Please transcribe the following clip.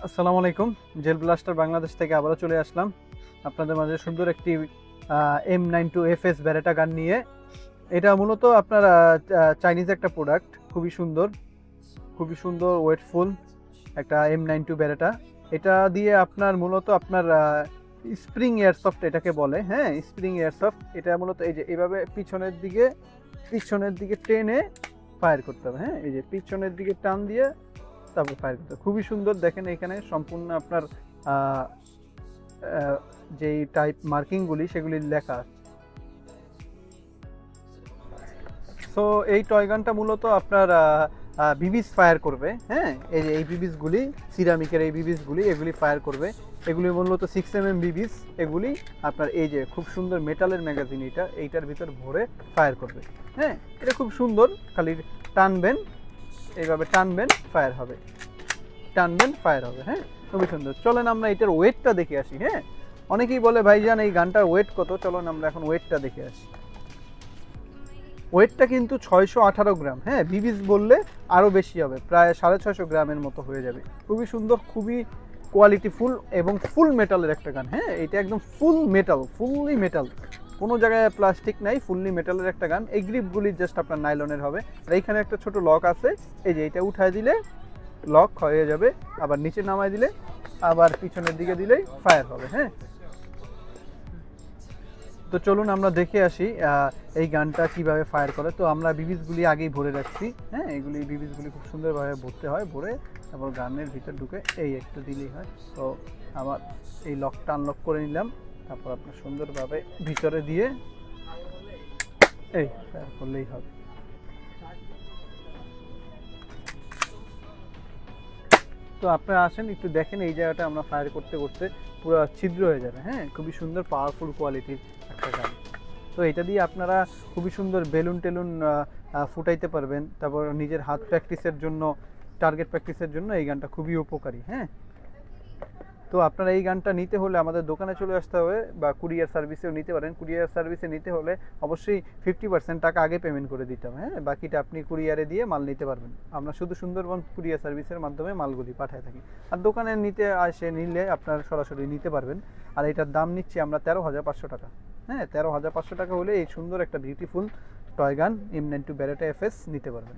আসসালামু আলাইকুম। Jail blaster Bangladesh থেকে আবারও চলে আসলাম আপনাদের মাঝে সুন্দর একটি M92FS ব্যারেটা গান নিয়ে। এটা মূলত আপনার চাইনিজ একটা প্রোডাক্ট, খুবই সুন্দর ওয়েটফুল একটা M92 ব্যারেটা। এটা দিয়ে আপনার মূলত আপনার স্প্রিং এয়ারসফট এটাকে বলে, হ্যাঁ স্প্রিং এয়ারসফট। এটা মূলত এই যে এইভাবে পিছনের দিকে টেনে ফায়ার করতে হবে, হ্যাঁ এই যে পিছনের দিকে টান দিয়ে তারপর ফায়ার করতে হবে। খুবই সুন্দর, দেখেন এখানে সম্পূর্ণ আপনার যেই টাইপ মার্কিংগুলি সেগুলি লেখা আছে। সো এই টয় গানটা মূলত আপনার বিবিস ফায়ার করবে, হ্যাঁ এই যে এই বিবিসগুলি সিরামিকের এই বিবিসগুলি এগুলি ফায়ার করবে। এগুলি মূলত 6mm বিবিস। এগুলি আপনার এই যে খুব সুন্দর মেটালের ম্যাগাজিন, এইটার ভিতর ভরে ফায়ার করবে। হ্যাঁ এটা খুব সুন্দর, খালি টানবেন, এইভাবে টানবেন ফায়ার হবে, হ্যাঁ খুবই সুন্দর। চলেন আমরা এটার ওয়েটটা দেখে আসি। হ্যাঁ অনেকেই বলে ভাইজান এই গানটার ওয়েট কত, চলুন আমরা এখন ওয়েটটা দেখে আসি। ওয়েটটা কিন্তু 618 গ্রাম, হ্যাঁ বিবিস বললে আরও বেশি হবে, প্রায় 650 গ্রামের মতো হয়ে যাবে। খুবই সুন্দর, খুবই কোয়ালিটিফুল এবং ফুল মেটালের একটা গান। হ্যাঁ এটা একদম ফুললি মেটাল, কোনো জায়গায় প্লাস্টিক নাই, ফুললি মেটালের একটা গান। এই গ্রিপগুলি জাস্ট আপনার নাইলনের হবে। আর এইখানে একটা ছোট লক আছে, এই যে এটা উঠায় দিলে লক হয়ে যাবে, আবার নিচে নামায় দিলে আবার পিছনের দিকে দিলেই ফায়ার হবে। হ্যাঁ তো চলুন আমরা দেখে আসি এই গানটা কিভাবে ফায়ার করে। তো আমরা বিবিসগুলি আগেই ভরে রাখছি, হ্যাঁ এইগুলি বিবিসগুলি খুব সুন্দরভাবে ভরতে হয়, ভরে তারপর গানের ভিতর ঢুকে এই একটু দিলেই হয়। তো আমার এই লকটা আনলক করে নিলাম, তারপর আপনার সুন্দরভাবে ভিতরে দিয়ে এই ফায়ার করলেই হবে। তো আপনারা আসেন একটু দেখেন, এই জায়গাটা আমরা ফায়ার করতে করতে পুরো ছিদ্র হয়ে যাবে। হ্যাঁ খুবই সুন্দর পাওয়ারফুল কোয়ালিটির একটা গান। তো এটা দিয়ে আপনারা খুবই সুন্দর বেলুন টেলুন ফুটাইতে পারবেন। তারপর নিজের হাত প্র্যাকটিসের জন্য, টার্গেট প্র্যাকটিসের জন্য এই গানটা খুবই উপকারী। হ্যাঁ তো আপনারা এই গানটা নিতে হলে আমাদের দোকানে চলে আসতে হবে, বা কুরিয়ার সার্ভিসেও নিতে পারেন। কুরিয়ার সার্ভিসে নিতে হলে অবশ্যই 50% টাকা আগে পেমেন্ট করে দিতে হবে, হ্যাঁ বাকিটা আপনি কুরিয়ারে দিয়ে মাল নিতে পারবেন। আমরা শুধু সুন্দরবন কুরিয়ার সার্ভিসের মাধ্যমে মালগুলি পাঠিয়ে থাকি। আর দোকানে নিলে আপনার সরাসরি নিতে পারবেন। আর এটার দাম নিচ্ছি আমরা 13,500 টাকা। হ্যাঁ 13,500 টাকা হলে এই সুন্দর একটা বিউটিফুল টয় গান M92 ব্যারেটা FS নিতে পারবেন।